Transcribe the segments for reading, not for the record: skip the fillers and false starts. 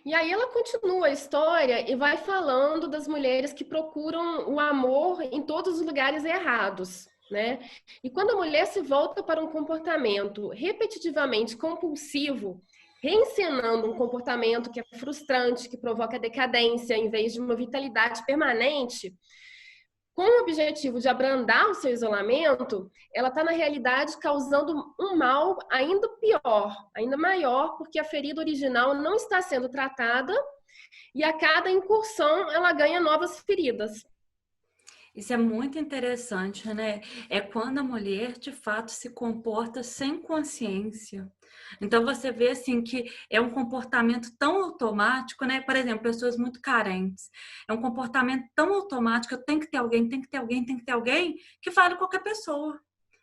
E aí ela continua a história e vai falando das mulheres que procuram o amor em todos os lugares errados, né? E quando a mulher se volta para um comportamento repetitivamente compulsivo, reencenando um comportamento que é frustrante, que provoca decadência, em vez de uma vitalidade permanente, com o objetivo de abrandar o seu isolamento, ela está, na realidade, causando um mal ainda pior, ainda maior, porque a ferida original não está sendo tratada e a cada incursão ela ganha novas feridas. Isso é muito interessante, né? É quando a mulher de fato se comporta sem consciência. Então você vê assim que é um comportamento tão automático, né? Por exemplo, pessoas muito carentes. É um comportamento tão automático, eu tenho que ter alguém, tem que ter alguém, tem que ter alguém, que vale qualquer pessoa.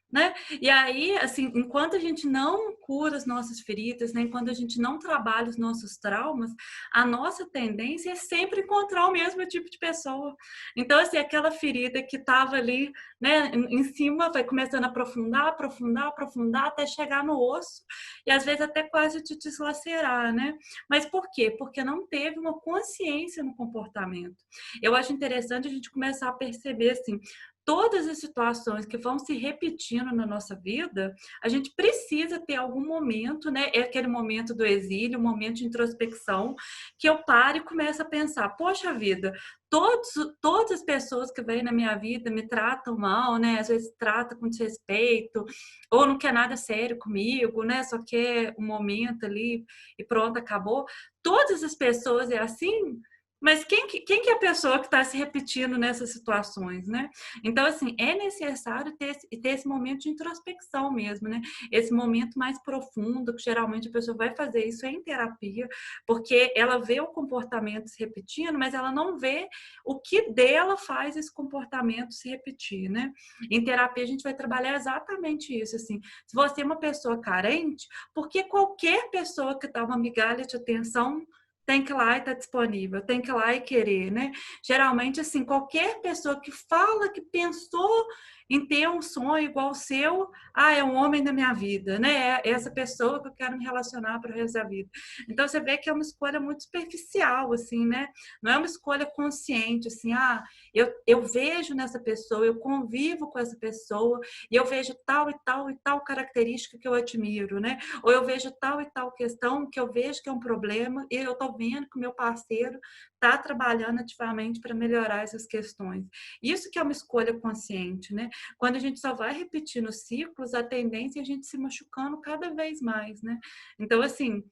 Né? E aí, assim, enquanto a gente não cura as nossas feridas, né? Enquanto a gente não trabalha os nossos traumas, a nossa tendência é sempre encontrar o mesmo tipo de pessoa. Então, assim, aquela ferida que estava ali, né, em cima, vai começando a aprofundar, aprofundar, aprofundar, até chegar no osso, e às vezes até quase te deslacerar, né? Mas por quê? Porque não teve uma consciência no comportamento. Eu acho interessante a gente começar a perceber, assim, todas as situações que vão se repetindo na nossa vida, a gente precisa ter algum momento, né? É aquele momento do exílio, um momento de introspecção, que eu pare e comece a pensar, poxa vida, todas as pessoas que vêm na minha vida me tratam mal, né? Às vezes tratam com desrespeito, ou não quer nada sério comigo, né? Só quer um momento ali e pronto, acabou. Todas as pessoas é assim. Mas quem que é a pessoa que está se repetindo nessas situações, né? Então, assim, é necessário ter esse momento de introspecção mesmo, né? Esse momento mais profundo, que geralmente a pessoa vai fazer isso em terapia, porque ela vê o comportamento se repetindo, mas ela não vê o que dela faz esse comportamento se repetir, né? Em terapia, a gente vai trabalhar exatamente isso, assim. Se você é uma pessoa carente, porque qualquer pessoa que dá uma migalha de atenção tem que ir lá e estar disponível, tem que ir lá e querer, né? Geralmente, assim, qualquer pessoa que fala que pensou em ter um sonho igual o seu, é um homem da minha vida, né? É essa pessoa que eu quero me relacionar para o resto da vida. Então, você vê que é uma escolha muito superficial, assim, né? Não é uma escolha consciente, assim, eu vejo nessa pessoa, eu convivo com essa pessoa e eu vejo tal e tal e tal característica que eu admiro, né? Ou eu vejo tal e tal questão que eu vejo que é um problema e eu estou vendo que o meu parceiro está trabalhando ativamente para melhorar essas questões. Isso que é uma escolha consciente, né? Quando a gente só vai repetindo ciclos, a tendência é a gente se machucando cada vez mais, né? Então, assim,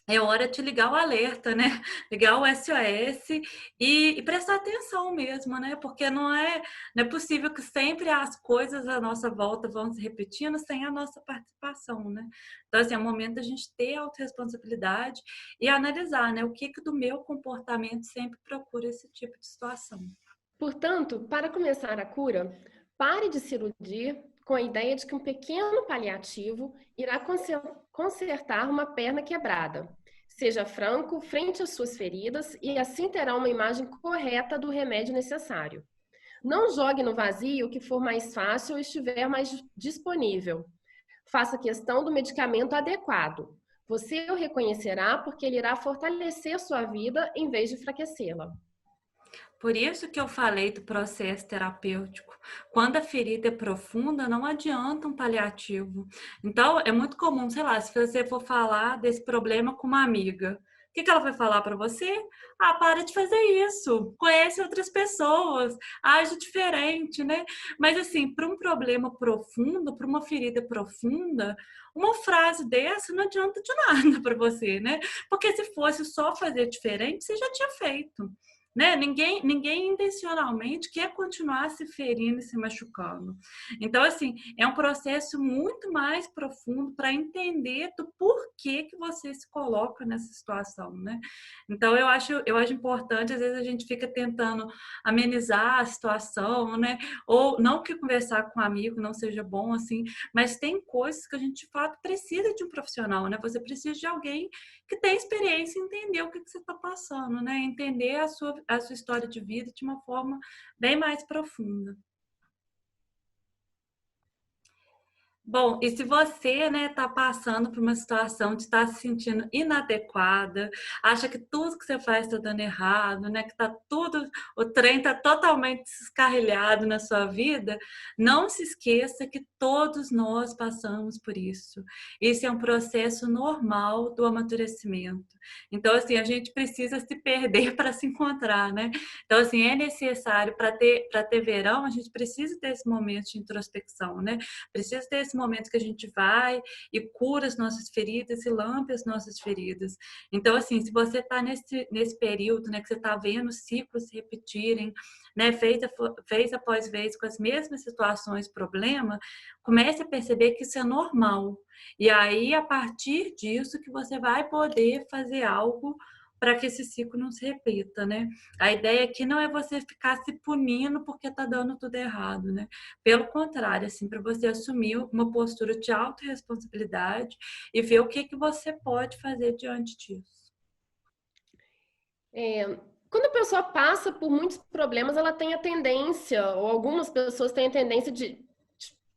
é hora de ligar o alerta, né? Ligar o SOS e prestar atenção mesmo, né? Porque não é possível que sempre as coisas à nossa volta vão se repetindo sem a nossa participação, né? Então, assim, é o momento da gente ter autorresponsabilidade e analisar, né? O que do meu comportamento sempre procura esse tipo de situação. Portanto, para começar a cura, pare de se iludir com a ideia de que um pequeno paliativo irá consertar uma perna quebrada. Seja franco frente às suas feridas e assim terá uma imagem correta do remédio necessário. Não jogue no vazio o que for mais fácil ou estiver mais disponível. Faça questão do medicamento adequado. Você o reconhecerá porque ele irá fortalecer sua vida em vez de enfraquecê-la. Por isso que eu falei do processo terapêutico. Quando a ferida é profunda, não adianta um paliativo. Então, é muito comum, sei lá, se você for falar desse problema com uma amiga, o que ela vai falar para você? Para de fazer isso, conhece outras pessoas, age diferente, né? Mas, assim, para um problema profundo, para uma ferida profunda, uma frase dessa não adianta de nada para você, né? Porque se fosse só fazer diferente, você já tinha feito. Né? Ninguém intencionalmente quer continuar se ferindo e se machucando. Então, assim, é um processo muito mais profundo para entender do porquê que você se coloca nessa situação, né? Então, eu acho importante, às vezes a gente fica tentando amenizar a situação, né? Ou não que conversar com um amigo não seja bom, assim, mas tem coisas que a gente, de fato, precisa de um profissional, né? Você precisa de alguém que tem experiência em entender o que você está passando, né? Entender a sua história de vida de uma forma bem mais profunda. Bom, e se você, né, tá passando por uma situação de estar se sentindo inadequada, acha que tudo que você faz está dando errado, né, que tá tudo, o trem tá totalmente descarrilhado na sua vida, não se esqueça que todos nós passamos por isso. Esse é um processo normal do amadurecimento. Então, assim, a gente precisa se perder para se encontrar, né? Então, assim, é necessário para ter verão, a gente precisa ter esse momento de introspecção, né? Precisa ter esse momento que a gente vai e cura as nossas feridas e lambe as nossas feridas. Então, assim, se você está nesse período, né, que você está vendo ciclos se repetirem, né, vez após vez com as mesmas situações, problema, comece a perceber que isso é normal. E aí, a partir disso, que você vai poder fazer algo para que esse ciclo não se repita, né? A ideia aqui não é você ficar se punindo porque está dando tudo errado, né? Pelo contrário, assim, para você assumir uma postura de autorresponsabilidade e ver o que você pode fazer diante disso. Quando a pessoa passa por muitos problemas, ela tem a tendência, ou algumas pessoas têm a tendência de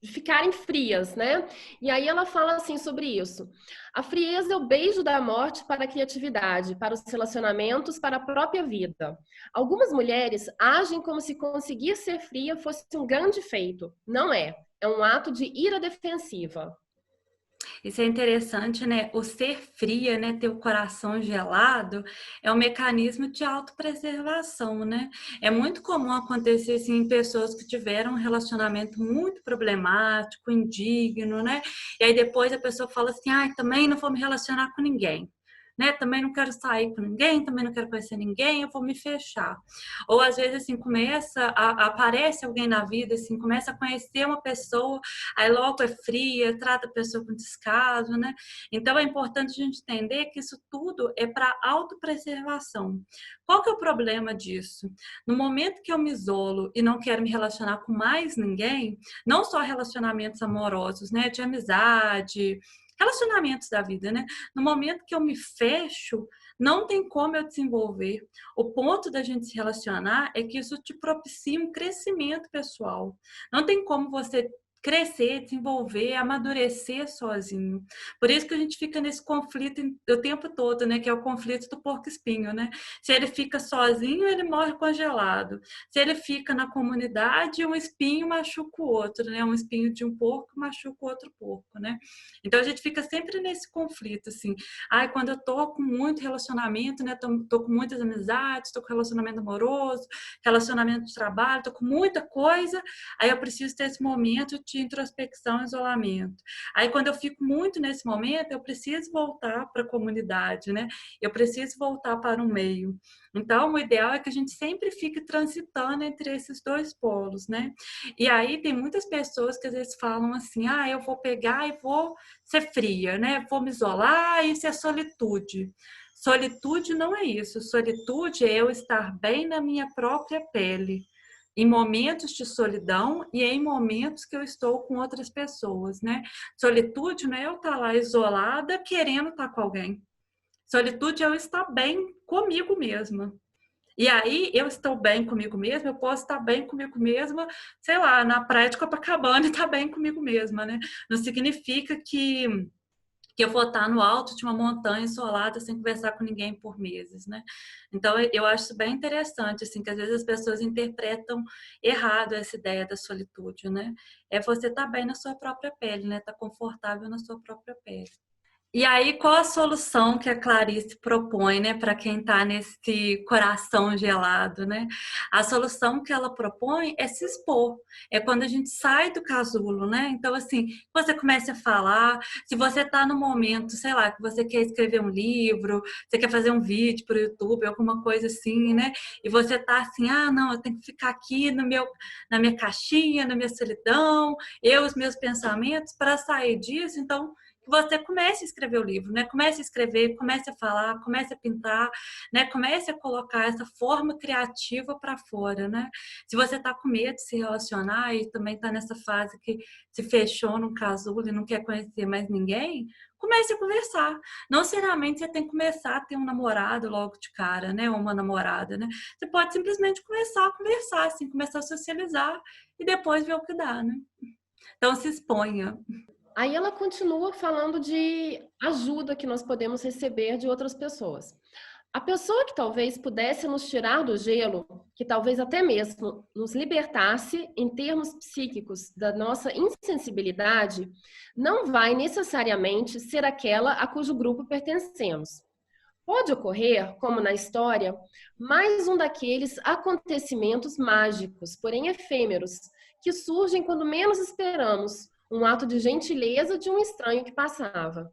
ficarem frias, né? E aí ela fala assim sobre isso. A frieza é o beijo da morte para a criatividade, para os relacionamentos, para a própria vida. Algumas mulheres agem como se conseguir ser fria fosse um grande feito. Não é. É um ato de ira defensiva. Isso é interessante, né? O ser fria, né? Ter o coração gelado é um mecanismo de autopreservação, né? É muito comum acontecer assim, em pessoas que tiveram um relacionamento muito problemático, indigno, né? E aí depois a pessoa fala assim: ai, também não vou me relacionar com ninguém. Né? Também não quero sair com ninguém, também não quero conhecer ninguém, eu vou me fechar. Ou às vezes assim aparece alguém na vida, assim, começa a conhecer uma pessoa, aí logo é fria, trata a pessoa com descaso, né? Então é importante a gente entender que isso tudo é para autopreservação. Qual que é o problema disso? No momento que eu me isolo e não quero me relacionar com mais ninguém, não só relacionamentos amorosos, né, de amizade, relacionamentos da vida, né? No momento que eu me fecho, não tem como eu desenvolver. O ponto da gente se relacionar é que isso te propicia um crescimento pessoal. Não tem como você crescer, desenvolver, amadurecer sozinho. Por isso que a gente fica nesse conflito o tempo todo, né? Que é o conflito do porco-espinho, né? Se ele fica sozinho, ele morre congelado. Se ele fica na comunidade, um espinho machuca o outro, né? Um espinho de um porco machuca o outro porco, né? Então a gente fica sempre nesse conflito, assim. Ai, quando eu tô com muito relacionamento, né? Tô com muitas amizades, tô com relacionamento amoroso, relacionamento de trabalho, tô com muita coisa, aí eu preciso ter esse momento de introspecção e isolamento. Aí quando eu fico muito nesse momento, eu preciso voltar para a comunidade, né? Eu preciso voltar para o meio. Então, o ideal é que a gente sempre fique transitando entre esses dois polos, né? E aí tem muitas pessoas que às vezes falam assim: ah, eu vou pegar e vou ser fria, né? Vou me isolar, isso é solitude. Solitude não é isso. Solitude é eu estar bem na minha própria pele, em momentos de solidão e em momentos que eu estou com outras pessoas, né? Solitude não é eu estar lá isolada querendo estar com alguém. Solitude é eu estar bem comigo mesma. E aí, eu estou bem comigo mesma, eu posso estar bem comigo mesma, sei lá, na praia de Copacabana e estar bem comigo mesma, né? Não significa que eu vou estar no alto de uma montanha isolada sem conversar com ninguém por meses, né? Então, eu acho isso bem interessante, assim, que às vezes as pessoas interpretam errado essa ideia da solitude, né? É você estar bem na sua própria pele, né? Estar confortável na sua própria pele. E aí, qual a solução que a Clarice propõe, né, para quem está nesse coração gelado, né? A solução que ela propõe é se expor. É quando a gente sai do casulo, né? Então, assim, você começa a falar. Se você está no momento, sei lá, que você quer escrever um livro, você quer fazer um vídeo para o YouTube, alguma coisa assim, né? E você está assim, ah, não, eu tenho que ficar aqui na minha caixinha, na minha solidão, eu, os meus pensamentos, para sair disso, então que você comece a escrever o livro, né? Comece a escrever, comece a falar, comece a pintar, né? Comece a colocar essa forma criativa para fora, né? Se você está com medo de se relacionar e também está nessa fase que se fechou num casulo e não quer conhecer mais ninguém, comece a conversar. Não seriamente você tem que começar a ter um namorado logo de cara, né? Ou uma namorada, né? Você pode simplesmente começar a conversar, assim, começar a socializar e depois ver o que dá, né? Então se exponha. Aí ela continua falando de ajuda que nós podemos receber de outras pessoas. A pessoa que talvez pudesse nos tirar do gelo, que talvez até mesmo nos libertasse em termos psíquicos da nossa insensibilidade, não vai necessariamente ser aquela a cujo grupo pertencemos. Pode ocorrer, como na história, mais um daqueles acontecimentos mágicos, porém efêmeros, que surgem quando menos esperamos, um ato de gentileza de um estranho que passava.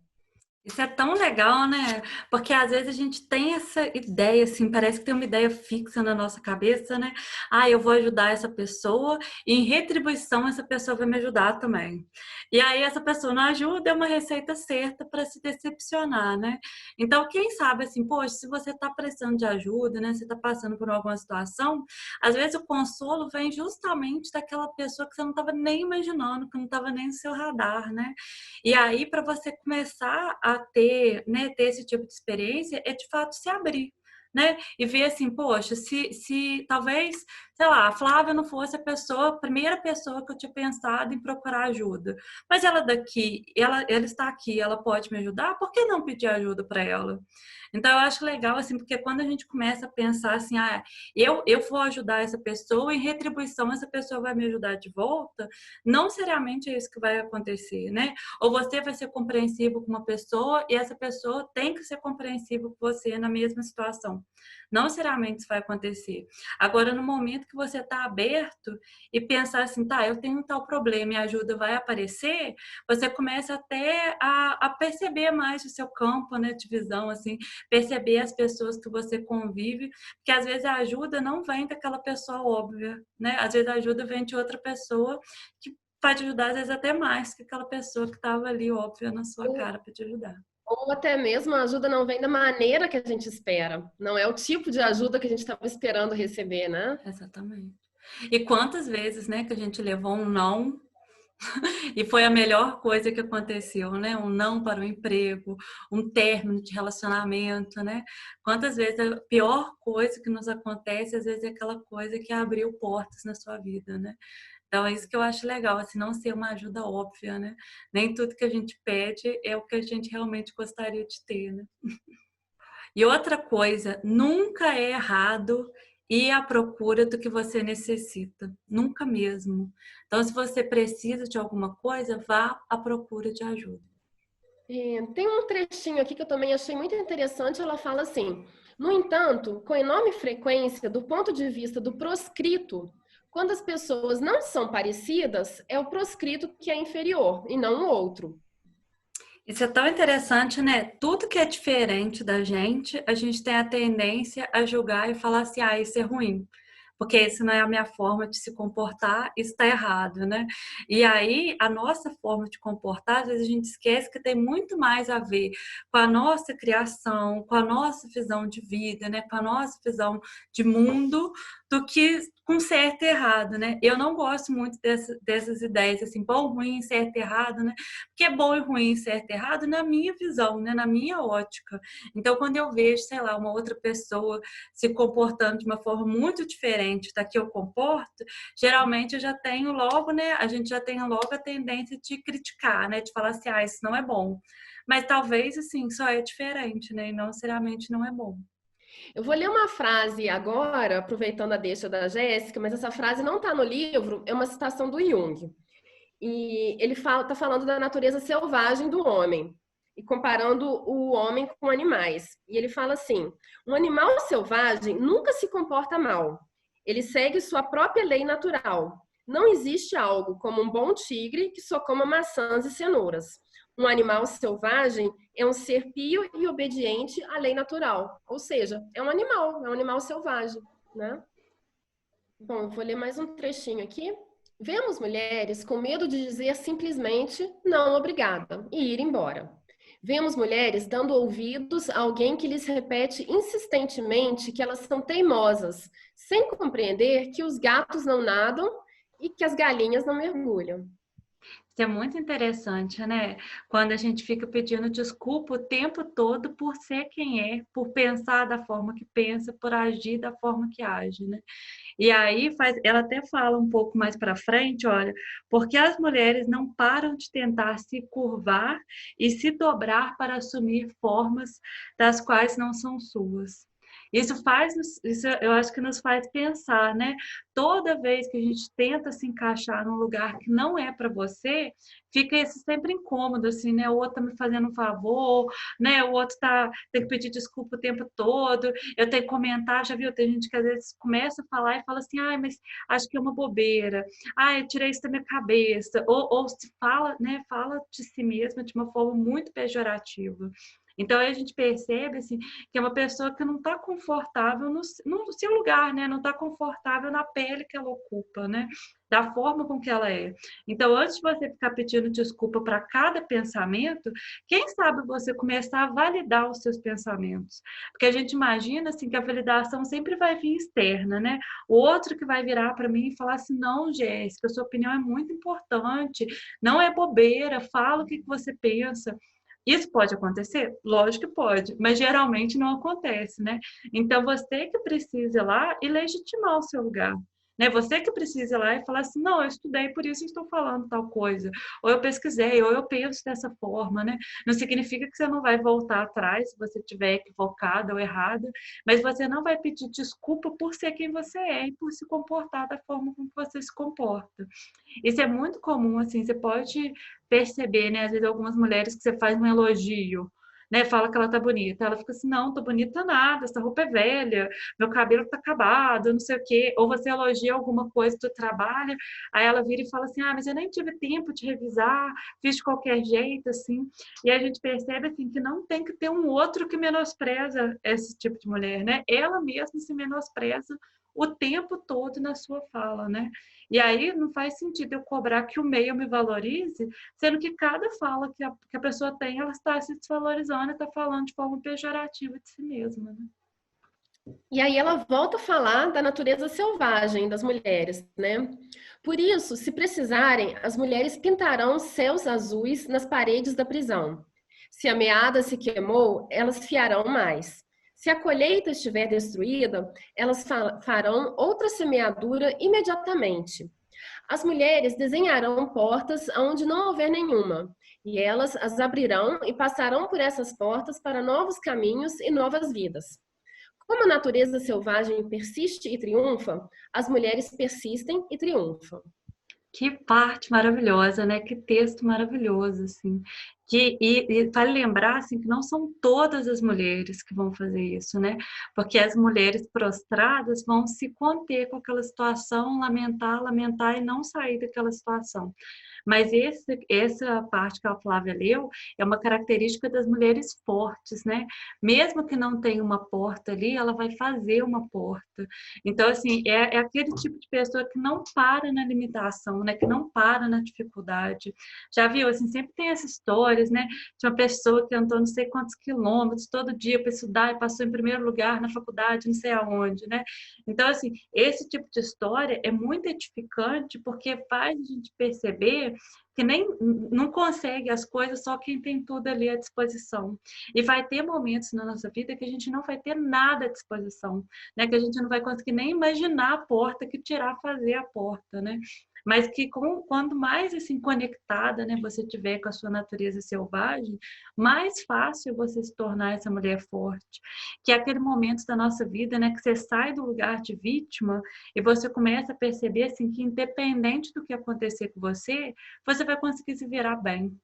Isso é tão legal, né? Porque às vezes a gente tem essa ideia, assim, parece que tem uma ideia fixa na nossa cabeça, né? Ah, eu vou ajudar essa pessoa e em retribuição essa pessoa vai me ajudar também. E aí essa pessoa não ajuda, é uma receita certa para se decepcionar, né? Então, quem sabe, assim, poxa, se você está precisando de ajuda, né? Você está passando por alguma situação, às vezes o consolo vem justamente daquela pessoa que você não estava nem imaginando, que não estava nem no seu radar, né? E aí, para você começar a ter, né, ter esse tipo de experiência, é de fato se abrir, né? E ver assim, poxa, se talvez, sei lá, a Flávia não fosse a primeira pessoa que eu tinha pensado em procurar ajuda. Mas ela daqui, ela está aqui, ela pode me ajudar, por que não pedir ajuda para ela? Então, eu acho legal, assim, porque quando a gente começa a pensar assim, ah, eu vou ajudar essa pessoa, em retribuição essa pessoa vai me ajudar de volta, não seriamente é isso que vai acontecer, né? Ou você vai ser compreensivo com uma pessoa e essa pessoa tem que ser compreensiva com você na mesma situação. Não seriamente isso vai acontecer. Agora, no momento que você está aberto e pensar assim, tá, eu tenho um tal problema e a ajuda vai aparecer, você começa até a perceber mais o seu campo, né, de visão, assim, perceber as pessoas que você convive, porque às vezes a ajuda não vem daquela pessoa óbvia, né? Às vezes a ajuda vem de outra pessoa que vai te ajudar, às vezes até mais que aquela pessoa que estava ali óbvia na sua cara para te ajudar. Ou até mesmo a ajuda não vem da maneira que a gente espera. Não é o tipo de ajuda que a gente estava esperando receber, né? Exatamente. E quantas vezes, né, que a gente levou um não e foi a melhor coisa que aconteceu, né? Um não para o emprego, um término de relacionamento, né? Quantas vezes a pior coisa que nos acontece, às vezes é aquela coisa que abriu portas na sua vida, né? Então, é isso que eu acho legal, assim, não ser uma ajuda óbvia, né? Nem tudo que a gente pede é o que a gente realmente gostaria de ter, né? E outra coisa, nunca é errado ir à procura do que você necessita, nunca mesmo. Então, se você precisa de alguma coisa, vá à procura de ajuda. Tem um trechinho aqui que eu também achei muito interessante. Ela fala assim: no entanto, com enorme frequência, do ponto de vista do proscrito, quando as pessoas não são parecidas, é o proscrito que é inferior e não o outro. Isso é tão interessante, né? Tudo que é diferente da gente, a gente tem a tendência a julgar e falar assim, ah, isso é ruim. Porque isso não é a minha forma de se comportar, isso está errado, né? E aí, a nossa forma de comportar, às vezes a gente esquece que tem muito mais a ver com a nossa criação, com a nossa visão de vida, né? Com a nossa visão de mundo, do que com certo e errado, né? Eu não gosto muito dessas ideias, assim, bom, ruim, certo e errado, né? Porque é bom e ruim, certo e errado na minha visão, né? Na minha ótica. Então, quando eu vejo, sei lá, uma outra pessoa se comportando de uma forma muito diferente da que eu comporto, geralmente eu já tenho logo, né? A gente já tem logo a tendência de criticar, né? De falar assim, ah, isso não é bom. Mas talvez, assim, só é diferente, né? E não necessariamente não é bom. Eu vou ler uma frase agora, aproveitando a deixa da Jéssica, mas essa frase não está no livro, é uma citação do Jung. E ele está falando da natureza selvagem do homem e comparando o homem com animais. E ele fala assim: um animal selvagem nunca se comporta mal. Ele segue sua própria lei natural. Não existe algo como um bom tigre que só coma maçãs e cenouras. Um animal selvagem é um ser pio e obediente à lei natural. Ou seja, é um animal selvagem, né? Bom, eu vou ler mais um trechinho aqui. Vemos mulheres com medo de dizer simplesmente não obrigada e ir embora. Vemos mulheres dando ouvidos a alguém que lhes repete insistentemente que elas são teimosas, sem compreender que os gatos não nadam e que as galinhas não mergulham. Isso é muito interessante, né? Quando a gente fica pedindo desculpa o tempo todo por ser quem é, por pensar da forma que pensa, por agir da forma que age, né? E aí faz, ela até fala um pouco mais para frente, olha, porque as mulheres não param de tentar se curvar e se dobrar para assumir formas das quais não são suas. Isso faz, isso eu acho que nos faz pensar, né? Toda vez que a gente tenta se encaixar num lugar que não é para você, fica esse sempre incômodo, assim, né? O outro tá me fazendo um favor, né? O outro tem que pedir desculpa o tempo todo, eu tenho que comentar, já viu? Tem gente que às vezes começa a falar e fala assim, ai, mas acho que é uma bobeira, ai, eu tirei isso da minha cabeça, ou se fala, né? Fala de si mesma de uma forma muito pejorativa. Então aí a gente percebe assim, que é uma pessoa que não está confortável no seu lugar, né? Não está confortável na pele que ela ocupa, né? Da forma com que ela é. Então, antes de você ficar pedindo desculpa para cada pensamento, quem sabe você começar a validar os seus pensamentos. Porque a gente imagina assim, que a validação sempre vai vir externa, né? O outro que vai virar para mim e falar assim: não, Jéssica, sua opinião é muito importante, não é bobeira, fala o que você pensa. Isso pode acontecer? Lógico que pode, mas geralmente não acontece, né? Então você que precisa ir lá e legitimar o seu lugar. Né? Você que precisa ir lá e falar assim, não, eu estudei, por isso estou falando tal coisa. Ou eu pesquisei, ou eu penso dessa forma, né? Não significa que você não vai voltar atrás se você estiver equivocada ou errada, mas você não vai pedir desculpa por ser quem você é e por se comportar da forma como você se comporta. Isso é muito comum, assim, você pode perceber, né? Às vezes algumas mulheres que você faz um elogio, né? Fala que ela tá bonita. Ela fica assim, não, tô bonita nada, essa roupa é velha, meu cabelo tá acabado, não sei o quê. Ou você elogia alguma coisa do trabalho, aí ela vira e fala assim, ah, mas eu nem tive tempo de revisar, fiz de qualquer jeito, assim. E a gente percebe, assim, que não tem que ter um outro que menospreza esse tipo de mulher, né? Ela mesma se menospreza o tempo todo na sua fala, né? E aí não faz sentido eu cobrar que o meio me valorize, sendo que cada fala que a pessoa tem, ela está se desvalorizando e está falando de forma pejorativa de si mesma, né? E aí ela volta a falar da natureza selvagem das mulheres, né? Por isso, se precisarem, as mulheres pintarão céus azuis nas paredes da prisão. Se a meada se queimou, elas fiarão mais. Se a colheita estiver destruída, elas farão outra semeadura imediatamente. As mulheres desenharão portas onde não houver nenhuma, e elas as abrirão e passarão por essas portas para novos caminhos e novas vidas. Como a natureza selvagem persiste e triunfa, as mulheres persistem e triunfam. Que parte maravilhosa, né? Que texto maravilhoso, assim. E vale lembrar, assim, que não são todas as mulheres que vão fazer isso, né? Porque as mulheres prostradas vão se conter com aquela situação, lamentar, lamentar e não sair daquela situação. Mas essa parte que a Flávia leu é uma característica das mulheres fortes, né? Mesmo que não tenha uma porta ali, ela vai fazer uma porta. Então, assim, é aquele tipo de pessoa que não para na limitação, né? Que não para na dificuldade. Já viu, assim, sempre tem essas histórias, né? De uma pessoa que andou não sei quantos quilômetros todo dia para estudar e passou em primeiro lugar na faculdade, não sei aonde, né? Então, assim, esse tipo de história é muito edificante porque faz a gente perceber que nem não consegue as coisas só quem tem tudo ali à disposição. E vai ter momentos na nossa vida que a gente não vai ter nada à disposição, né? Que a gente não vai conseguir nem imaginar a porta que tirar fazer a porta, né? Mas que quando mais assim conectada, né, você tiver com a sua natureza selvagem, mais fácil você se tornar essa mulher forte. Que é aquele momento da nossa vida, né, que você sai do lugar de vítima e você começa a perceber assim que independente do que acontecer com você, você vai conseguir se virar bem.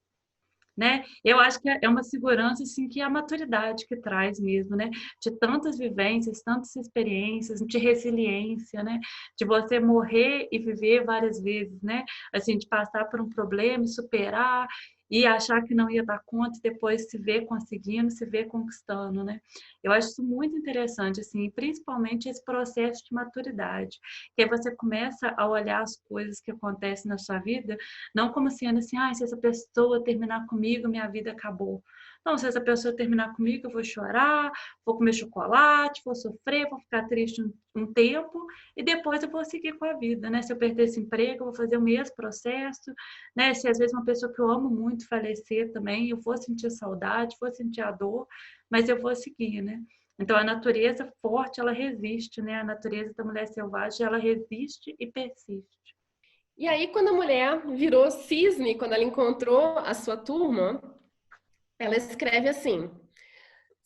Né? Eu acho que é uma segurança assim que é a maturidade que traz mesmo, né? De tantas vivências, tantas experiências, de resiliência, né? De você morrer e viver várias vezes, né? Assim, de passar por um problema e superar e achar que não ia dar conta e depois se ver conseguindo, se ver conquistando, né? Eu acho isso muito interessante, assim, principalmente esse processo de maturidade, que aí você começa a olhar as coisas que acontecem na sua vida não como sendo assim, ah, se essa pessoa terminar comigo, minha vida acabou. Não, se essa pessoa terminar comigo, eu vou chorar, vou comer chocolate, vou sofrer, vou ficar triste um tempo e depois eu vou seguir com a vida, né? Se eu perder esse emprego, eu vou fazer o mesmo processo, né? Se às vezes uma pessoa que eu amo muito falecer também, eu vou sentir saudade, vou sentir a dor, mas eu vou seguir, né? Então a natureza forte, ela resiste, né? A natureza da mulher selvagem, ela resiste e persiste. E aí, quando a mulher virou cisne, quando ela encontrou a sua turma, ela escreve assim: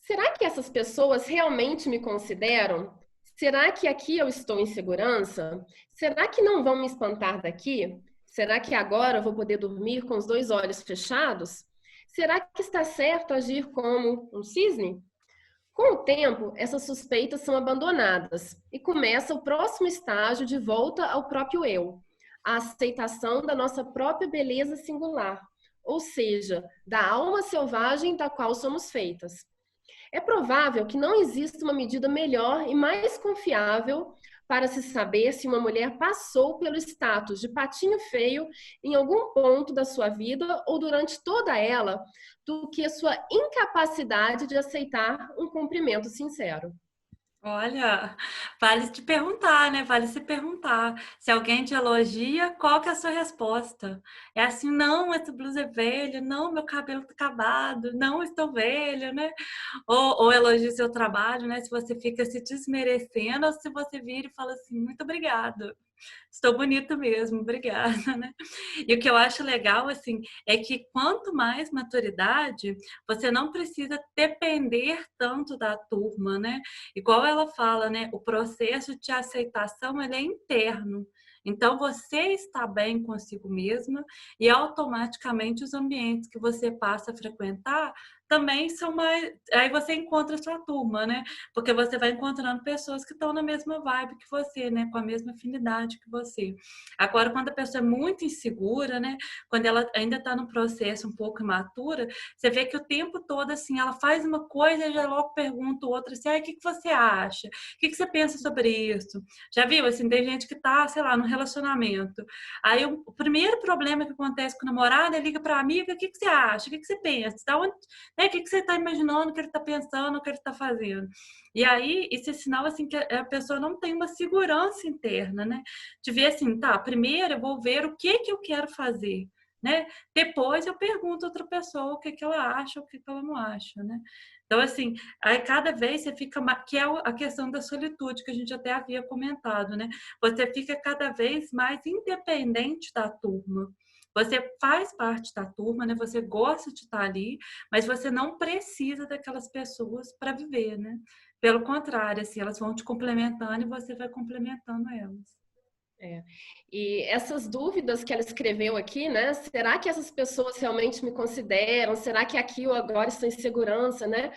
será que essas pessoas realmente me consideram? Será que aqui eu estou em segurança? Será que não vão me espantar daqui? Será que agora eu vou poder dormir com os dois olhos fechados? Será que está certo agir como um cisne? Com o tempo, essas suspeitas são abandonadas e começa o próximo estágio de volta ao próprio eu, a aceitação da nossa própria beleza singular, ou seja, da alma selvagem da qual somos feitas. É provável que não exista uma medida melhor e mais confiável para se saber se uma mulher passou pelo status de patinho feio em algum ponto da sua vida ou durante toda ela, do que a sua incapacidade de aceitar um cumprimento sincero. Olha, vale te perguntar, né? Vale se perguntar. Se alguém te elogia, qual que é a sua resposta? É assim, não, essa blusa é velha, não, meu cabelo tá acabado, não, estou velha, né? Ou elogia o seu trabalho, né? Se você fica se desmerecendo, ou se você vira e fala assim, muito obrigado. Estou bonita mesmo, obrigada, né? E o que eu acho legal, assim, é que quanto mais maturidade, você não precisa depender tanto da turma, né? Igual ela fala, né? O processo de aceitação, ele é interno. Então, você está bem consigo mesma e automaticamente os ambientes que você passa a frequentar também são mais... Aí você encontra a sua turma, né? Porque você vai encontrando pessoas que estão na mesma vibe que você, né? Com a mesma afinidade que você. Agora, quando a pessoa é muito insegura, né? Quando ela ainda está num processo um pouco imatura, você vê que o tempo todo, assim, ela faz uma coisa e já logo pergunta o outro assim, o que que você acha? O que que você pensa sobre isso? Já viu? Assim, tem gente que tá, sei lá, num relacionamento. Aí o primeiro problema que acontece com o namorado, ele liga para a amiga, o que que você acha? O que que você pensa? Da onde, né? O que que você está imaginando, o que ele está pensando, o que ele está fazendo? E aí, isso é sinal, assim, que a pessoa não tem uma segurança interna, né? De ver assim, tá, primeiro eu vou ver o que que eu quero fazer, né? Depois eu pergunto a outra pessoa o que que ela acha, o que que ela não acha, né? Então, assim, aí cada vez você fica, que é a questão da solitude, que a gente até havia comentado, né? Você fica cada vez mais independente da turma. Você faz parte da turma, né? Você gosta de estar ali, mas você não precisa daquelas pessoas para viver, né? Pelo contrário, assim, elas vão te complementando e você vai complementando elas. É. E essas dúvidas que ela escreveu aqui, né? Será que essas pessoas realmente me consideram? Será que aqui eu agora estou em segurança, né?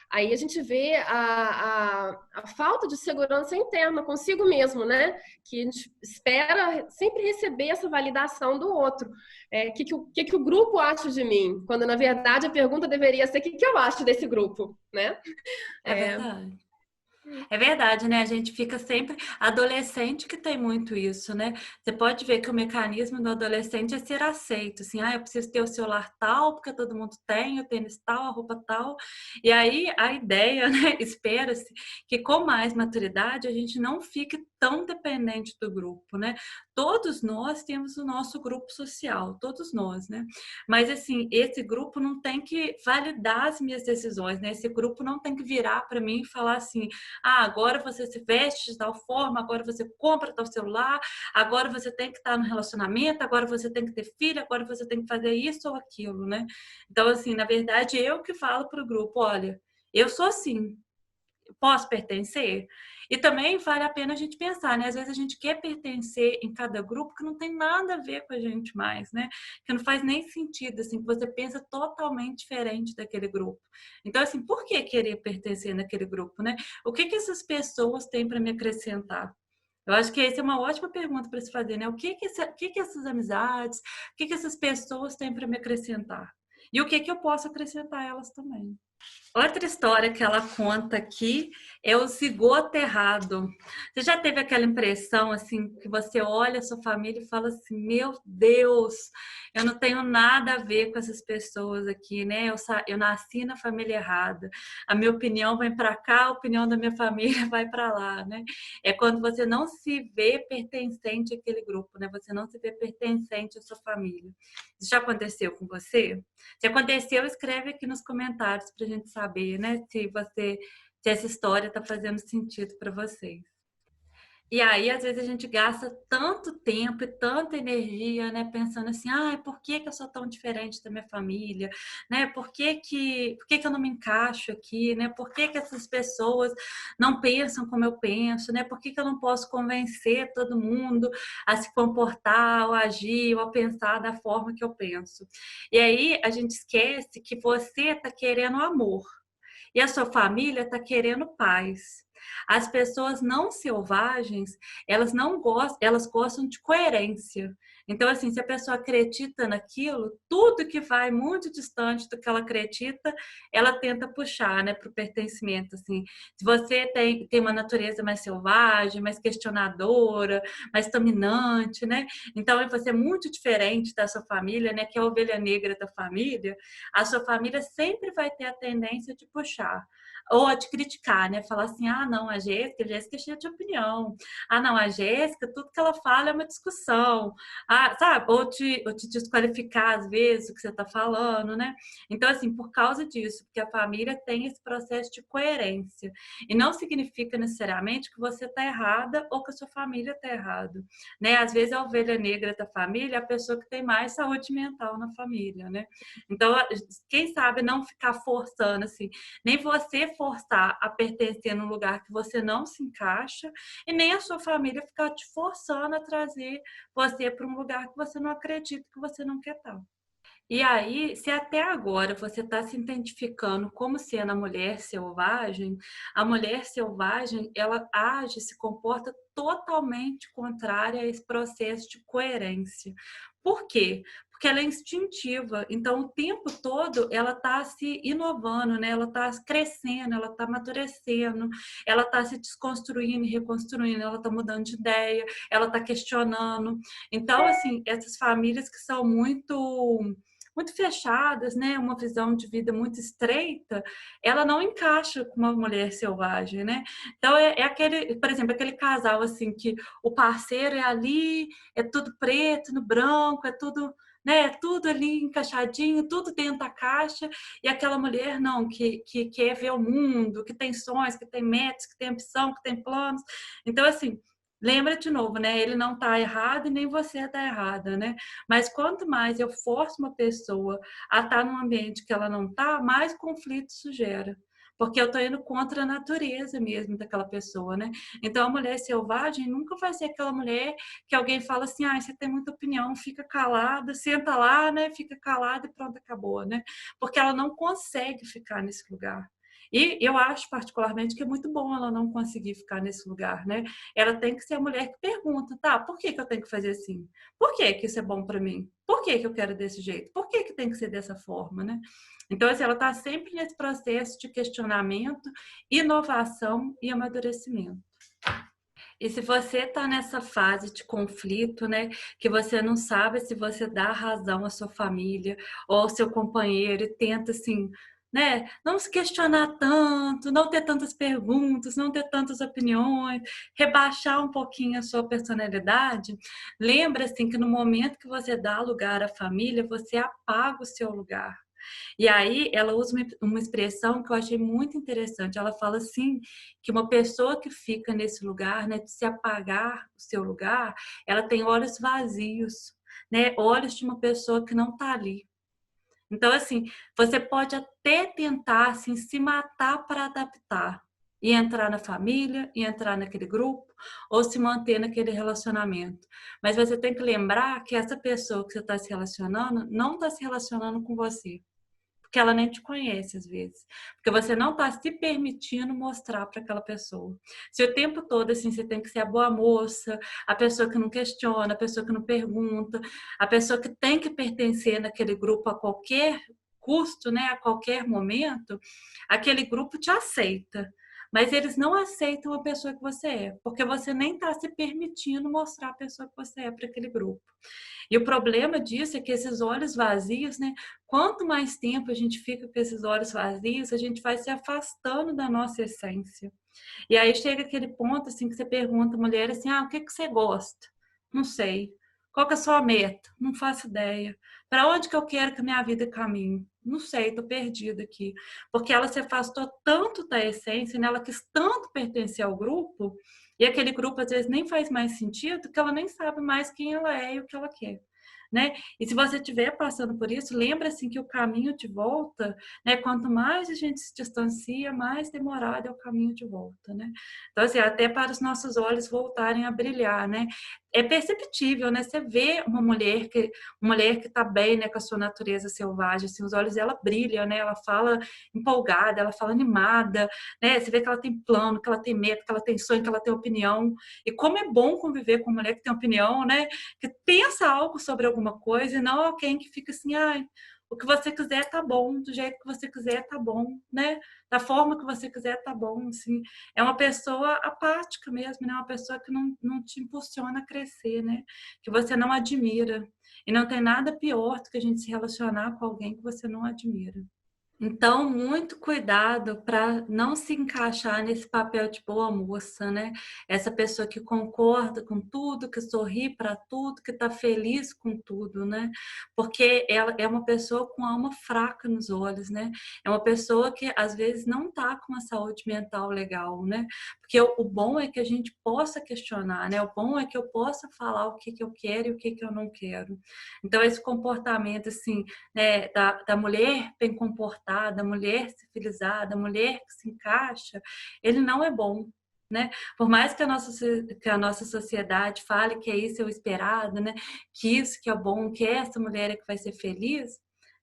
Aí a gente vê a falta de segurança interna consigo mesmo, né? Que a gente espera sempre receber essa validação do outro. Que o grupo acha de mim? Quando, na verdade, a pergunta deveria ser o que eu acho desse grupo, né? É verdade. É verdade, né? A gente fica sempre. Adolescente que tem muito isso, né? Você pode ver que o mecanismo do adolescente é ser aceito, assim, eu preciso ter o celular tal, porque todo mundo tem, o tênis tal, a roupa tal. E aí a ideia, né? Espera-se que com mais maturidade a gente não fique tão dependente do grupo, né? Todos nós temos o nosso grupo social, todos nós, né? Mas assim, esse grupo não tem que validar as minhas decisões, né? Esse grupo não tem que virar para mim e falar assim: agora você se veste de tal forma, agora você compra tal celular, agora você tem que estar no relacionamento, agora você tem que ter filho, agora você tem que fazer isso ou aquilo, né? Então, assim, na verdade, eu que falo para o grupo, olha, eu sou assim, posso pertencer? E também vale a pena a gente pensar, né? Às vezes a gente quer pertencer em cada grupo que não tem nada a ver com a gente mais, né? Que não faz nem sentido, assim, que você pensa totalmente diferente daquele grupo. Então, assim, por que querer pertencer naquele grupo, né? O que que essas pessoas têm para me acrescentar? Eu acho que essa é uma ótima pergunta para se fazer, né? O que que essas amizades, o que que essas pessoas têm para me acrescentar? E o que que eu posso acrescentar a elas também? Outra história que ela conta aqui é o zigoto errado. Você já teve aquela impressão assim que você olha a sua família e fala assim: meu Deus, eu não tenho nada a ver com essas pessoas aqui, né? Eu nasci na família errada. A minha opinião vai para cá, a opinião da minha família vai para lá, né? É quando você não se vê pertencente àquele grupo, né? Você não se vê pertencente à sua família. Isso já aconteceu com você? Se aconteceu, escreve aqui nos comentários para a gente saber, né? Se essa história está fazendo sentido para vocês. E aí, às vezes, a gente gasta tanto tempo e tanta energia, né? Pensando assim, por que que eu sou tão diferente da minha família? Né? Por que que eu não me encaixo aqui? Né? Por que que essas pessoas não pensam como eu penso? Né? Por que que eu não posso convencer todo mundo a se comportar, ou agir, ou a pensar da forma que eu penso? E aí, a gente esquece que você está querendo amor. E a sua família está querendo paz. As pessoas não selvagens, elas não gostam, elas gostam de coerência. Então, assim, se a pessoa acredita naquilo, tudo que vai muito distante do que ela acredita, ela tenta puxar, né, para o pertencimento. Assim, se você tem uma natureza mais selvagem, mais questionadora, mais dominante, né? Então, você é muito diferente da sua família, né, que é a ovelha negra da família. A sua família sempre vai ter a tendência de puxar ou a de criticar, né? Falar assim, não, a Jéssica é cheia de opinião. Não, a Jéssica, tudo que ela fala é uma discussão. Sabe? Ou te desqualificar, às vezes, o que você está falando, né? Então, assim, por causa disso, porque a família tem esse processo de coerência. E não significa necessariamente que você está errada ou que a sua família está errada, né? Às vezes, a ovelha negra da família é a pessoa que tem mais saúde mental na família, né? Então, quem sabe não ficar forçando, assim, nem você forçar a pertencer num lugar que você não se encaixa e nem a sua família ficar te forçando a trazer você para um lugar que você não acredita, que você não quer estar. E aí, se até agora você está se identificando como sendo a mulher selvagem, ela age, se comporta totalmente contrária a esse processo de coerência. Por quê? Porque ela é instintiva, então o tempo todo ela está se inovando, né? Ela está crescendo, ela está amadurecendo, ela está se desconstruindo e reconstruindo, ela está mudando de ideia, ela está questionando. Então, assim, essas famílias que são muito fechadas, né? Uma visão de vida muito estreita, ela não encaixa com uma mulher selvagem, né? Então é aquele, por exemplo, aquele casal assim que o parceiro é ali, é tudo preto no branco, é tudo, né? Tudo ali encaixadinho, tudo dentro da caixa, e aquela mulher não, que quer ver o mundo, que tem sonhos, que tem metas, que tem ambição, que tem planos. Então, assim, lembra de novo, né? Ele não está errado e nem você está errada, né? Mas quanto mais eu forço uma pessoa a estar num ambiente que ela não está, mais conflito isso gera. Porque eu estou indo contra a natureza mesmo daquela pessoa, né? Então, a mulher selvagem nunca vai ser aquela mulher que alguém fala assim, você tem muita opinião, fica calada, senta lá, né? Fica calada e pronto, acabou, né? Porque ela não consegue ficar nesse lugar. E eu acho particularmente que é muito bom ela não conseguir ficar nesse lugar, né? Ela tem que ser a mulher que pergunta, tá, por que que eu tenho que fazer assim? Por que que isso é bom para mim? Por que que eu quero desse jeito? Por que que tem que ser dessa forma, né? Então, assim, ela está sempre nesse processo de questionamento, inovação e amadurecimento. E se você está nessa fase de conflito, né, que você não sabe se você dá razão à sua família ou ao seu companheiro e tenta, assim, né, não se questionar tanto, não ter tantas perguntas, não ter tantas opiniões, rebaixar um pouquinho a sua personalidade, lembra, assim, que no momento que você dá lugar à família, você apaga o seu lugar. E aí ela usa uma expressão que eu achei muito interessante. Ela fala assim, que uma pessoa que fica nesse lugar, né, de se apagar o seu lugar, ela tem olhos vazios, né, olhos de uma pessoa que não está ali. Então, assim, você pode até tentar assim, se matar para adaptar e entrar na família, e entrar naquele grupo, ou se manter naquele relacionamento. Mas você tem que lembrar que essa pessoa que você está se relacionando não está se relacionando com você. Porque ela nem te conhece às vezes. Porque você não está se permitindo mostrar para aquela pessoa. Se o tempo todo assim, você tem que ser a boa moça, a pessoa que não questiona, a pessoa que não pergunta, a pessoa que tem que pertencer naquele grupo a qualquer custo, né, a qualquer momento, aquele grupo te aceita. Mas eles não aceitam a pessoa que você é, porque você nem está se permitindo mostrar a pessoa que você é para aquele grupo. E o problema disso é que esses olhos vazios, né? Quanto mais tempo a gente fica com esses olhos vazios, a gente vai se afastando da nossa essência. E aí chega aquele ponto assim que você pergunta à mulher assim: "Ah, o que que você gosta?" "Não sei." "Qual que é a sua meta?" "Não faço ideia." "Para onde que eu quero que a minha vida caminhe?" "Não sei, tô perdida aqui." Porque ela se afastou tanto da essência, né? Ela quis tanto pertencer ao grupo, e aquele grupo às vezes nem faz mais sentido, que ela nem sabe mais quem ela é e o que ela quer. Né? E se você estiver passando por isso, lembra assim que o caminho de volta, né? Quanto mais a gente se distancia, mais demorado é o caminho de volta, né? Então assim, até para os nossos olhos voltarem a brilhar, né? É perceptível, né? Você vê uma mulher que está bem, né, com a sua natureza selvagem, assim, os olhos dela brilham, né? Ela fala empolgada, ela fala animada, né? Você vê que ela tem plano, que ela tem meta, que ela tem sonho, que ela tem opinião. E como é bom conviver com uma mulher que tem opinião, né? Que pensa algo sobre alguma coisa e não alguém que fica assim, ai, o que você quiser tá bom, do jeito que você quiser tá bom, né? Da forma que você quiser tá bom, assim. É uma pessoa apática mesmo, né? Uma pessoa que não te impulsiona a crescer, né? Que você não admira. E não tem nada pior do que a gente se relacionar com alguém que você não admira. Então, muito cuidado para não se encaixar nesse papel de boa moça, né? Essa pessoa que concorda com tudo, que sorri para tudo, que está feliz com tudo, né? Porque ela é uma pessoa com alma fraca nos olhos, né? É uma pessoa que às vezes não está com uma saúde mental legal, né? Porque o bom é que a gente possa questionar, né? O bom é que eu possa falar o que eu quero e o que eu não quero. Então, esse comportamento, assim, né, da mulher bem comportada, mulher civilizada, mulher que se encaixa, ele não é bom. Né? Por mais que a nossa sociedade fale que é isso é o esperado, né? Que isso que é bom, que essa mulher é que vai ser feliz,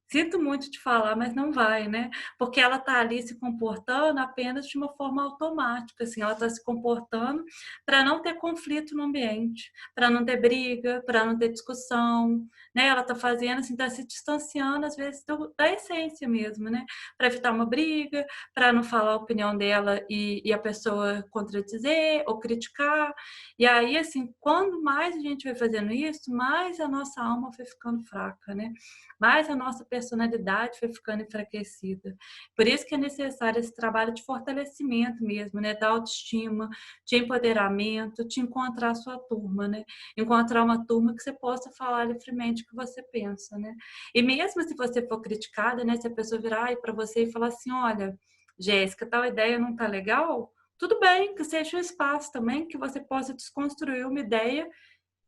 sinto muito de falar, mas não vai, né? Porque ela está ali se comportando apenas de uma forma automática, assim, ela está se comportando para não ter conflito no ambiente, para não ter briga, para não ter discussão, né? Ela está fazendo, assim, está se distanciando, às vezes, da essência mesmo, né? Para evitar uma briga, para não falar a opinião dela e a pessoa contradizer ou criticar. E aí, assim, quando mais a gente vai fazendo isso, mais a nossa alma vai ficando fraca, né? Mais a nossa personalidade foi ficando enfraquecida. Por isso que é necessário esse trabalho de fortalecimento mesmo, né? Da autoestima, de empoderamento, de encontrar a sua turma, né? Encontrar uma turma que você possa falar livremente o que você pensa, né? E mesmo se você for criticada, né? Se a pessoa virar para você e falar assim, olha, Jéssica, tal ideia não tá legal, tudo bem, que seja um espaço também que você possa desconstruir uma ideia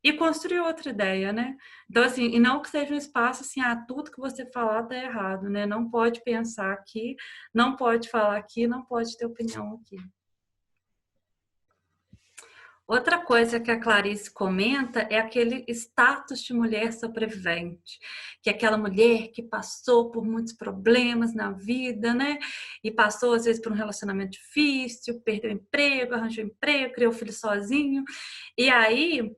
e construir outra ideia, né? Então, assim, e não que seja um espaço assim, tudo que você falar tá errado, né? Não pode pensar aqui, não pode falar aqui, não pode ter opinião aqui. Outra coisa que a Clarice comenta é aquele status de mulher sobrevivente, que é aquela mulher que passou por muitos problemas na vida, né? E passou, às vezes, por um relacionamento difícil, perdeu emprego, arranjou emprego, criou filho sozinho. E aí,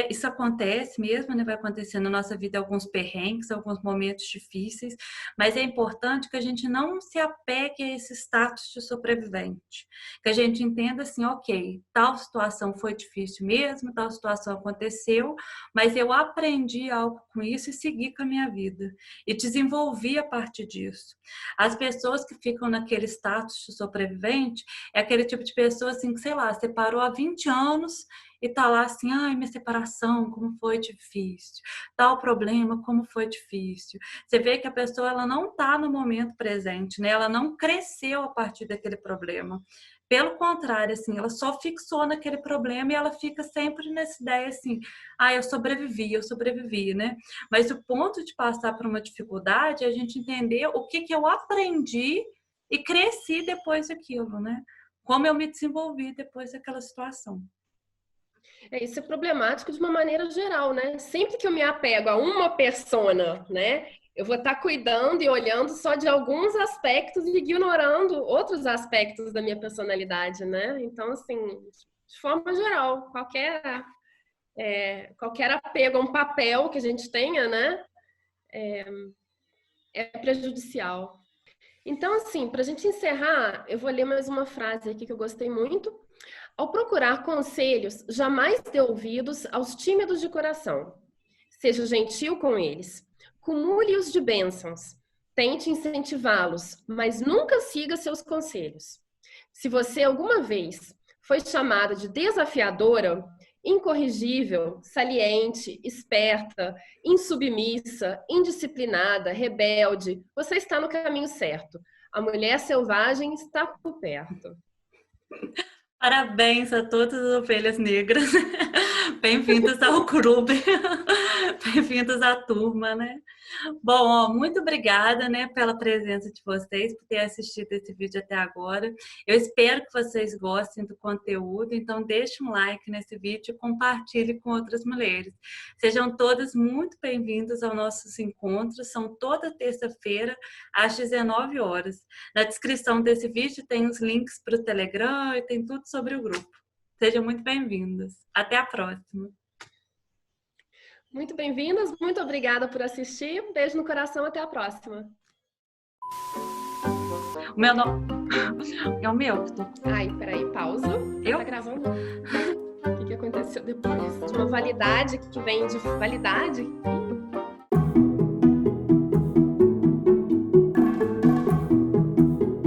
isso acontece mesmo, né? Vai acontecer na nossa vida alguns perrengues, alguns momentos difíceis, mas é importante que a gente não se apegue a esse status de sobrevivente, que a gente entenda assim, ok, tal situação foi difícil mesmo, tal situação aconteceu, mas eu aprendi algo com isso e segui com a minha vida e desenvolvi a partir disso. As pessoas que ficam naquele status de sobrevivente é aquele tipo de pessoa assim que, sei lá, separou há 20 anos e tá lá assim, ai, minha separação, como foi difícil, tal problema, como foi difícil. Você vê que a pessoa ela não tá no momento presente, né? Ela não cresceu a partir daquele problema. Pelo contrário, assim, ela só fixou naquele problema e ela fica sempre nessa ideia assim, eu sobrevivi, né? Mas o ponto de passar por uma dificuldade é a gente entender o que eu aprendi e cresci depois daquilo, né? Como eu me desenvolvi depois daquela situação. Isso é problemático de uma maneira geral, né? Sempre que eu me apego a uma persona, né? Eu vou estar cuidando e olhando só de alguns aspectos e ignorando outros aspectos da minha personalidade, né? Então, assim, de forma geral, qualquer apego a um papel que a gente tenha, né? é prejudicial. Então, assim, para a gente encerrar, eu vou ler mais uma frase aqui que eu gostei muito. Ao procurar conselhos, jamais dê ouvidos aos tímidos de coração. Seja gentil com eles. Cumule-os de bênçãos. Tente incentivá-los, mas nunca siga seus conselhos. Se você alguma vez foi chamada de desafiadora, incorrigível, saliente, esperta, insubmissa, indisciplinada, rebelde, você está no caminho certo. A mulher selvagem está por perto. Parabéns a todas as ovelhas negras. Bem-vindas ao clube. Bem-vindos à turma, né? Bom, ó, muito obrigada, né, pela presença de vocês, por ter assistido esse vídeo até agora. Eu espero que vocês gostem do conteúdo, então deixe um like nesse vídeo e compartilhe com outras mulheres. Sejam todas muito bem-vindas aos nossos encontros, são toda terça-feira, às 19 horas. Na descrição desse vídeo tem os links para o Telegram e tem tudo sobre o grupo. Sejam muito bem-vindas. Até a próxima. Muito bem-vindas, muito obrigada por assistir. Um beijo no coração, até a próxima. O meu nome é o meu. Ai, peraí, pausa. Eu? Tá gravando? O que aconteceu depois? De uma validade que vem de validade?